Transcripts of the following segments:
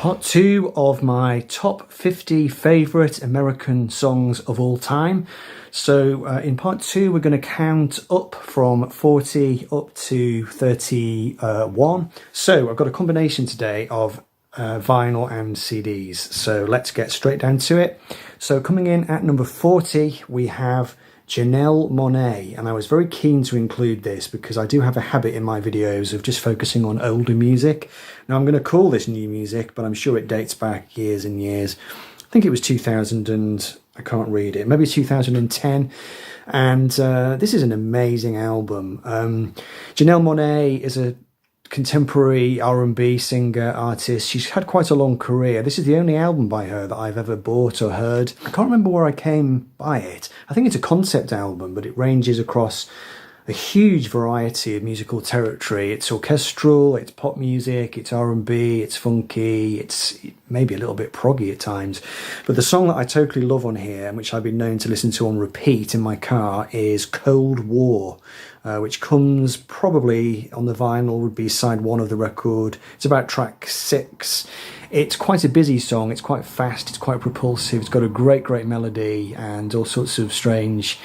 Part 2 of my top 50 favourite American songs of all time. So in part 2 we're going to count up from 40 up to 31. So I've got a combination today of vinyl and CDs. So let's get straight down to it. So coming in at number 40 we have Janelle Monáe, and I was very keen to include this because I do have a habit in my videos of just focusing on older music. Now I'm going to call this new music, but I'm sure it dates back years and years. I think it was 2000 and I can't read it, maybe 2010. And this is an amazing album. Janelle Monáe is a contemporary R&B singer, artist. She's had quite a long career. This is the only album by her that I've ever bought or heard. I can't remember where I came by it. I think it's a concept album, but it ranges across a huge variety of musical territory. It's orchestral, it's pop music, it's R&B, it's funky, it's maybe a little bit proggy at times. But the song that I totally love on here, and which I've been known to listen to on repeat in my car, is Cold War, which comes probably on the vinyl, would be side 1 of the record. It's about track 6. It's quite a busy song, it's quite fast, it's quite propulsive, it's got a great melody and all sorts of strange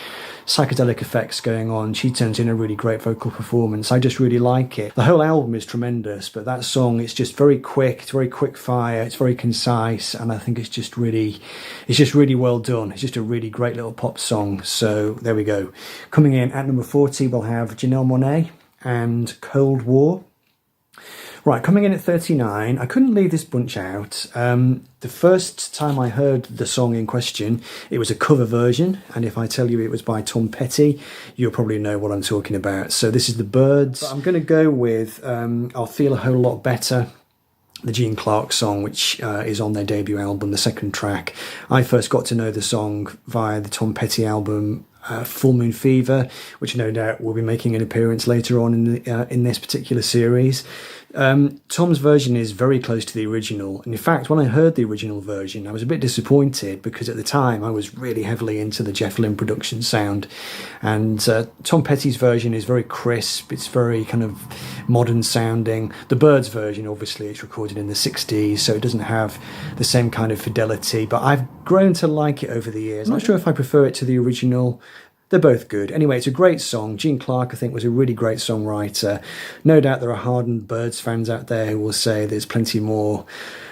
psychedelic effects going on. She turns in a really great vocal performance. I just really like it. The whole album is tremendous, but that song, it's just very quick, it's very quick fire, it's very concise, and I think it's just really well done. It's just a really great little pop song. So there we go. Coming in at number 40 we'll have Janelle Monáe and Cold War. Right, coming in at 39, I couldn't leave this bunch out. The first time I heard the song in question, it was a cover version, and if I tell you it was by Tom Petty, you'll probably know what I'm talking about. So this is the Byrds. But I'm going to go with I'll Feel a Whole Lot Better, the Gene Clark song, which is on their debut album, the second track. I first got to know the song via the Tom Petty album, Full Moon Fever, which no doubt will be making an appearance later on in this particular series. Tom's version is very close to the original, and in fact when I heard the original version I was a bit disappointed because at the time I was really heavily into the Jeff Lynne production sound, and Tom Petty's version is very crisp, it's very kind of modern sounding. The Byrds version, obviously it's recorded in the 60s, so it doesn't have the same kind of fidelity, but I've grown to like it over the years. I'm not sure if I prefer it to the original. They're both good. Anyway, it's a great song. Gene Clark, I think, was a really great songwriter. No doubt there are hardened Byrds fans out there who will say there's plenty more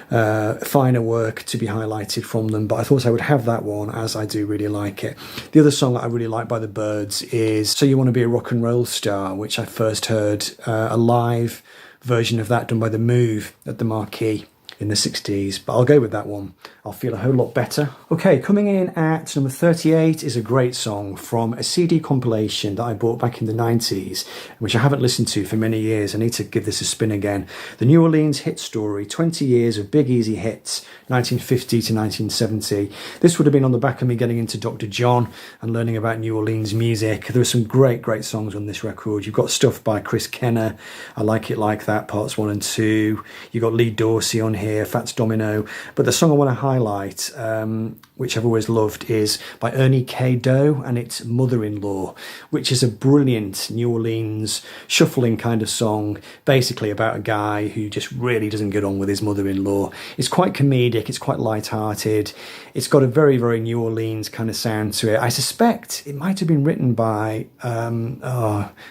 finer work to be highlighted from them, but I thought I would have that one as I do really like it. The other song that I really like by the Byrds is So You Want to Be a Rock and Roll Star, which I first heard a live version of that done by The Move at the Marquee in the 60s, but I'll go with that one. I'll Feel a Whole Lot Better. Okay, coming in at number 38 is a great song from a CD compilation that I bought back in the 90s, which I haven't listened to for many years. I need to give this a spin again. The New Orleans Hit Story, 20 years of big easy hits, 1950 to 1970. This would have been on the back of me getting into Dr. John and learning about New Orleans music. There are some great songs on this record. You've got stuff by Chris Kenner, I Like It Like That, parts 1 and 2. You've got Lee Dorsey on here, Fats Domino. But the song I want to highlight, which I've always loved, is by Ernie K-Doe, and it's Mother-in-Law, which is a brilliant New Orleans shuffling kind of song, basically about a guy who just really doesn't get on with his mother-in-law. It's quite comedic, it's quite light-hearted, it's got a very New Orleans kind of sound to it. I suspect it might have been written by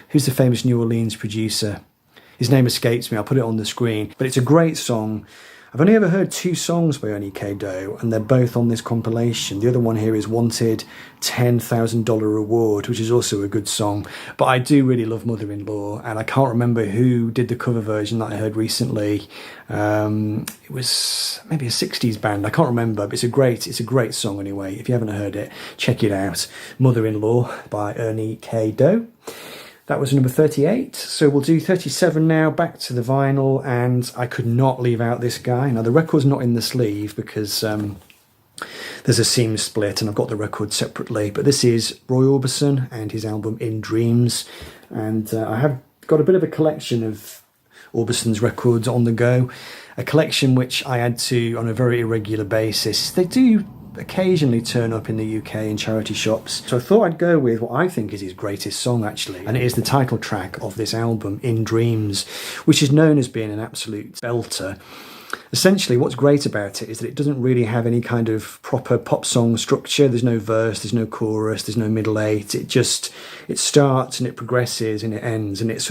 who's the famous New Orleans producer? His name escapes me, I'll put it on the screen, but it's a great song. I've only ever heard 2 songs by Ernie K-Doe, and they're both on this compilation. The other one here is Wanted, $10,000 Reward, which is also a good song. But I do really love Mother-in-Law, and I can't remember who did the cover version that I heard recently. It was maybe a 60s band, I can't remember, but it's a great song anyway. If you haven't heard it, check it out. Mother-in-Law by Ernie K-Doe. That was number 38, so we'll do 37 now, back to the vinyl, and I could not leave out this guy. Now the record's not in the sleeve because there's a seam split and I've got the record separately, but this is Roy Orbison and his album In Dreams, and I have got a bit of a collection of Orbison's records on the go, a collection which I add to on a very irregular basis. They do occasionally turn up in the UK in charity shops. So I thought I'd go with what I think is his greatest song actually, and it is the title track of this album, In Dreams, which is known as being an absolute belter. Essentially, what's great about it is that it doesn't really have any kind of proper pop song structure. There's no verse, there's no chorus, there's no middle eight. It starts and it progresses and it ends, and it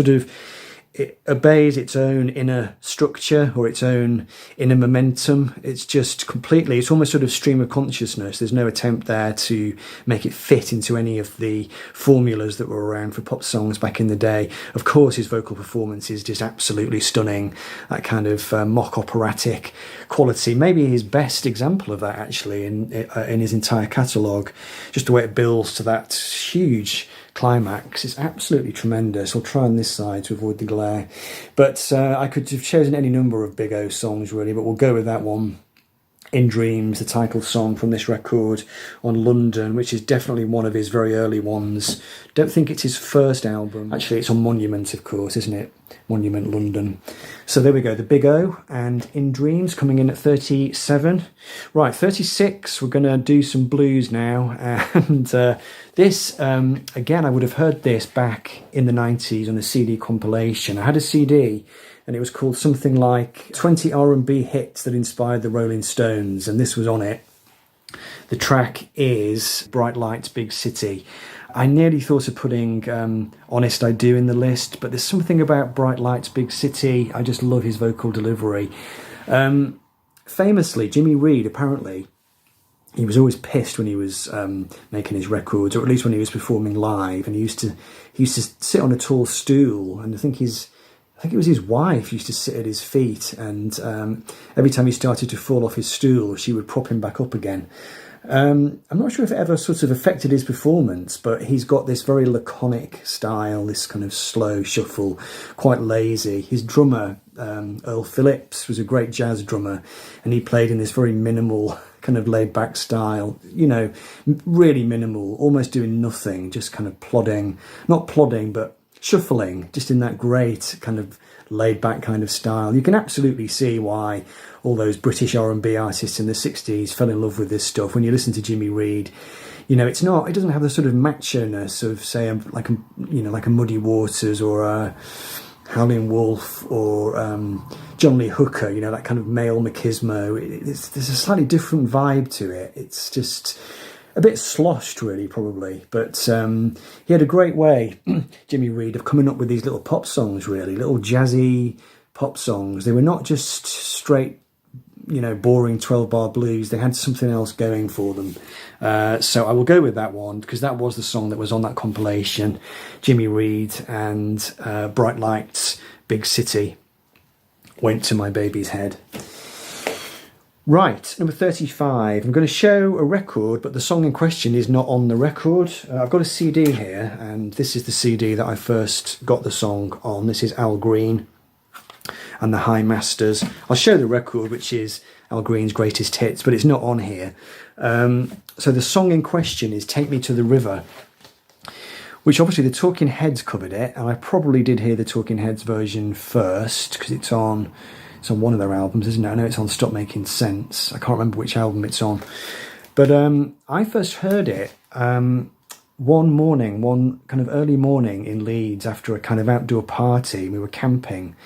obeys its own inner structure or its own inner momentum. It's almost sort of stream of consciousness. There's no attempt there to make it fit into any of the formulas that were around for pop songs back in the day. Of course, his vocal performance is just absolutely stunning. That kind of mock operatic quality, maybe his best example of that actually in his entire catalogue. Just the way it builds to that huge climax is absolutely tremendous. I'll try on this side to avoid the glare, but I could have chosen any number of Big O songs really, but we'll go with that one. In Dreams, the title song from this record, on London, which is definitely one of his very early ones. Don't think it's his first album. Actually, it's on Monument, of course, isn't it? Monument London. So there we go, the Big O and In Dreams coming in at 37. Right, 36, we're going to do some blues now. And this, again, I would have heard this back in the 90s on a CD compilation. I had a CD and it was called something like 20 R&B hits that inspired the Rolling Stones, and this was on it. The track is Bright Lights, Big City. I nearly thought of putting Honest I Do in the list, but there's something about Bright Lights, Big City. I just love his vocal delivery. Famously, Jimmy Reed, apparently, he was always pissed when he was making his records, or at least when he was performing live, and he used to sit on a tall stool, and I think it was his wife used to sit at his feet, and every time he started to fall off his stool, she would prop him back up again. I'm not sure if it ever sort of affected his performance, but he's got this very laconic style, this kind of slow shuffle, quite lazy. His drummer, Earl Phillips, was a great jazz drummer, and he played in this very minimal, kind of laid-back style, really minimal, almost doing nothing, just kind of plodding, not plodding, but shuffling, just in that great kind of laid-back kind of style. You can absolutely see why all those British R&B artists in the 60s fell in love with this stuff. When you listen to Jimmy Reed, it doesn't have the sort of macho-ness of, say, like a Muddy Waters or a Howlin' Wolf or John Lee Hooker, that kind of male machismo. There's a slightly different vibe to it. It's just a bit sloshed, really, probably. But he had a great way, Jimmy Reed, of coming up with these little pop songs, really, little jazzy pop songs. They were not just straight, boring 12-bar blues. They had something else going for them. So I will go with that one, because that was the song that was on that compilation, Jimmy Reed and Bright Lights, Big City, Went to My Baby's Head. Right, number 35. I'm going to show a record, but the song in question is not on the record. I've got a CD here, and this is the CD that I first got the song on. This is Al Green and the High Masters. I'll show the record, which is Al Green's greatest hits, but it's not on here. So the song in question is Take Me to the River, which obviously the Talking Heads covered it, and I probably did hear the Talking Heads version first, because it's on one of their albums, isn't it? I know it's on Stop Making Sense. I can't remember which album it's on. But I first heard it one kind of early morning in Leeds after a kind of outdoor party. We were camping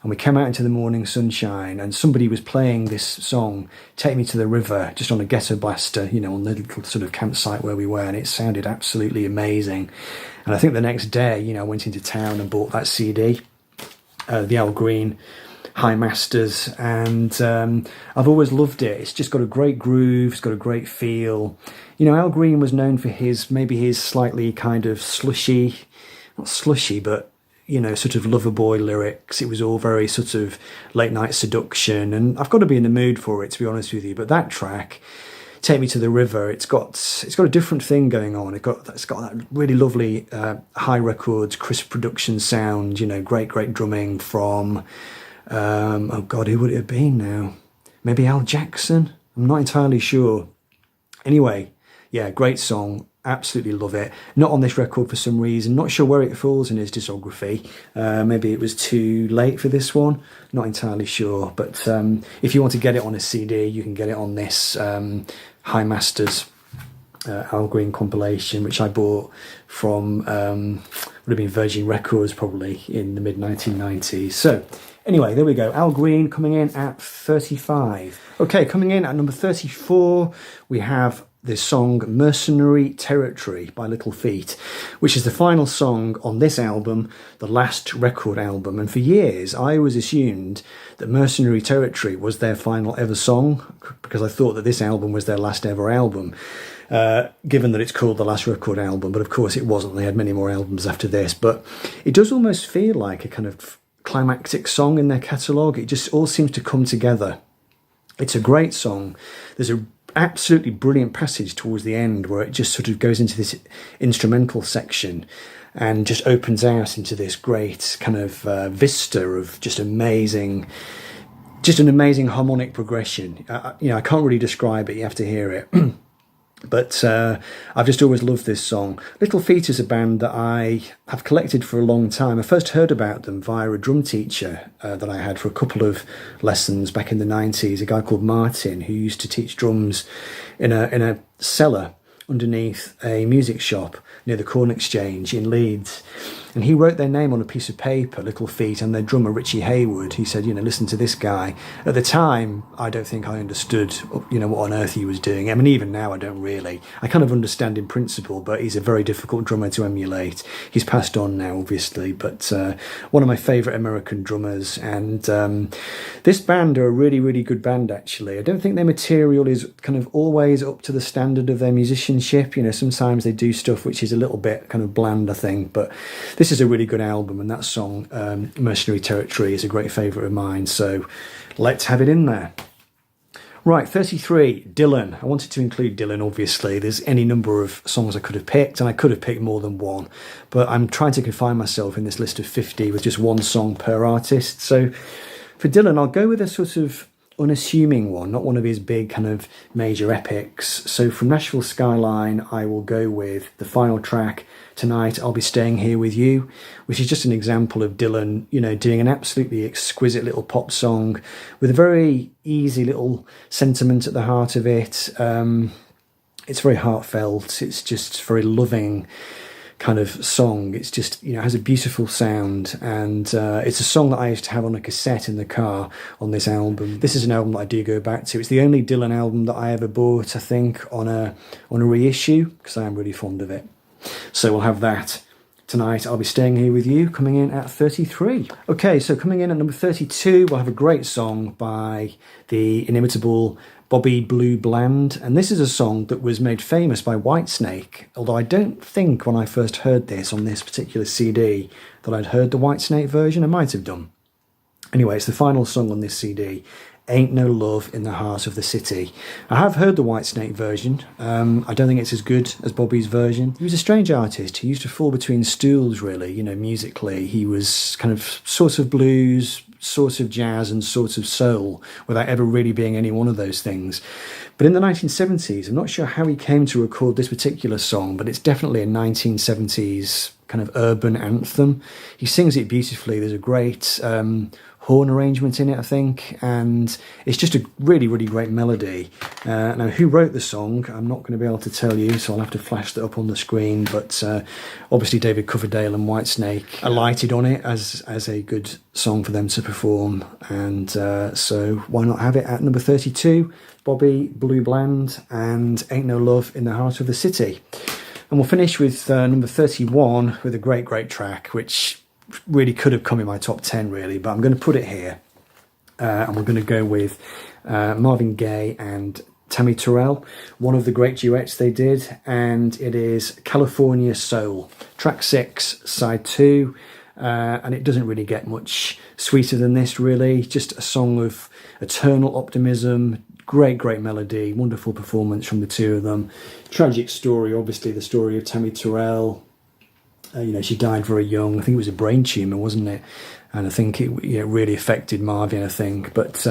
and we came out into the morning sunshine, and somebody was playing this song, Take Me to the River, just on a ghetto blaster, on the little sort of campsite where we were, and it sounded absolutely amazing. And I think the next day, I went into town and bought that CD, the Al Green High Masters, and I've always loved it. It's just got a great groove, it's got a great feel. Al Green was known for his slightly kind of not slushy, but sort of lover boy lyrics. It was all very sort of late night seduction, and I've got to be in the mood for it, to be honest with you. But that track, Take Me to the River, it's got a different thing going on. It's got that really lovely high records, crisp production sound. Great drumming from oh God, who would it have been now? Maybe Al Jackson? I'm not entirely sure. Anyway, yeah, great song. Absolutely love it. Not on this record for some reason. Not sure where it falls in his discography. Maybe it was too late for this one. Not entirely sure. But if you want to get it on a CD, you can get it on this High Masters Al Green compilation, which I bought from would have been Virgin Records probably in the mid 1990s. So anyway, there we go. Al Green coming in at 35. Okay, coming in at number 34, we have this song Mercenary Territory by Little Feat, which is the final song on this album, the last record album. And for years I always assumed that Mercenary Territory was their final ever song, because I thought that this album was their last ever album, given that it's called the last record album. But of course it wasn't. They had many more albums after this, but it does almost feel like a kind of climactic song in their catalogue. It just all seems to come together. It's a great song. There's a absolutely brilliant passage towards the end where it just sort of goes into this instrumental section and just opens out into this great kind of vista of just an amazing harmonic progression. I can't really describe it, you have to hear it. But I've just always loved this song. Little Feat is a band that I have collected for a long time. I first heard about them via a drum teacher that I had for a couple of lessons back in the 90s, a guy called Martin, who used to teach drums in a cellar underneath a music shop near the Corn Exchange in Leeds. And he wrote their name on a piece of paper, Little Feat, and their drummer Richie Haywood. He said, listen to this guy. At the time, I don't think I understood, what on earth he was doing. I mean, even now, I don't really. I kind of understand in principle, but he's a very difficult drummer to emulate. He's passed on now, obviously, but one of my favourite American drummers. And this band are a really, really good band, actually. I don't think their material is kind of always up to the standard of their musicianship. Sometimes they do stuff which is a little bit kind of bland, I think, but this is a really good album, and that song, Mercenary Territory, is a great favourite of mine, so let's have it in there. Right, 33, Dylan. I wanted to include Dylan, obviously. There's any number of songs I could have picked, and I could have picked more than one, but I'm trying to confine myself in this list of 50 with just one song per artist. So for Dylan, I'll go with a sort of unassuming one, not one of his big kind of major epics. So from Nashville Skyline, I will go with the final track, Tonight I'll Be Staying Here With You, which is just an example of Dylan, doing an absolutely exquisite little pop song with a very easy little sentiment at the heart of it. It's very heartfelt. It's just very loving kind of song. It's just, has a beautiful sound, and it's a song that I used to have on a cassette in the car on this album. This is an album that I do go back to. It's the only Dylan album that I ever bought, I think, on a reissue, because I am really fond of it. So we'll have that. Tonight I'll Be Staying Here With You, coming in at 33. Okay, so coming in at number 32, we'll have a great song by the inimitable Bobby Blue Bland, and this is a song that was made famous by Whitesnake, although I don't think when I first heard this on this particular CD that I'd heard the Whitesnake version. I might have done. Anyway, it's the final song on this CD, Ain't No Love in the Heart of the City. I have heard the Whitesnake version. I don't think it's as good as Bobby's version. He was a strange artist. He used to fall between stools, really, musically. He was kind of sort of blues, sort of jazz, and sort of soul, without ever really being any one of those things. But in the 1970s, I'm not sure how he came to record this particular song, but it's definitely a 1970s kind of urban anthem. He sings it beautifully. There's a great horn arrangement in it, I think, and it's just a really, really great melody. Now, who wrote the song, I'm not going to be able to tell you, so I'll have to flash that up on the screen, but obviously David Coverdale and Whitesnake alighted on it as a good song for them to perform, and so why not have it at number 32, Bobby Blue Bland and Ain't No Love in the Heart of the City. And we'll finish with number 31 with a great, great track, which really could have come in my top 10, really, but I'm going to put it here. And we're going to go with Marvin Gaye and Tammy Terrell, one of the great duets they did, and it is California Soul, track 6, side 2, and it doesn't really get much sweeter than this, really. Just a song of eternal optimism, great, great melody, wonderful performance from the two of them. Tragic story, obviously, the story of Tammy Terrell. She died very young. I think it was a brain tumour, wasn't it? And I think it really affected Marvin, I think. But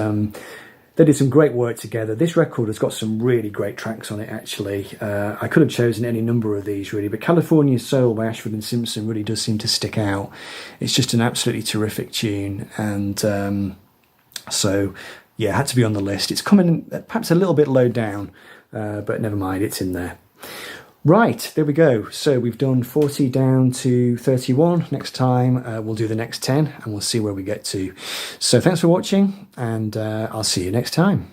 they did some great work together. This record has got some really great tracks on it, actually. I could have chosen any number of these, really, but California Soul by Ashford and Simpson really does seem to stick out. It's just an absolutely terrific tune. And so, yeah, it had to be on the list. It's coming perhaps a little bit low down, but never mind, it's in there. Right, there we go. So we've done 40 down to 31. Next time we'll do the next 10 and we'll see where we get to. So thanks for watching, and I'll see you next time.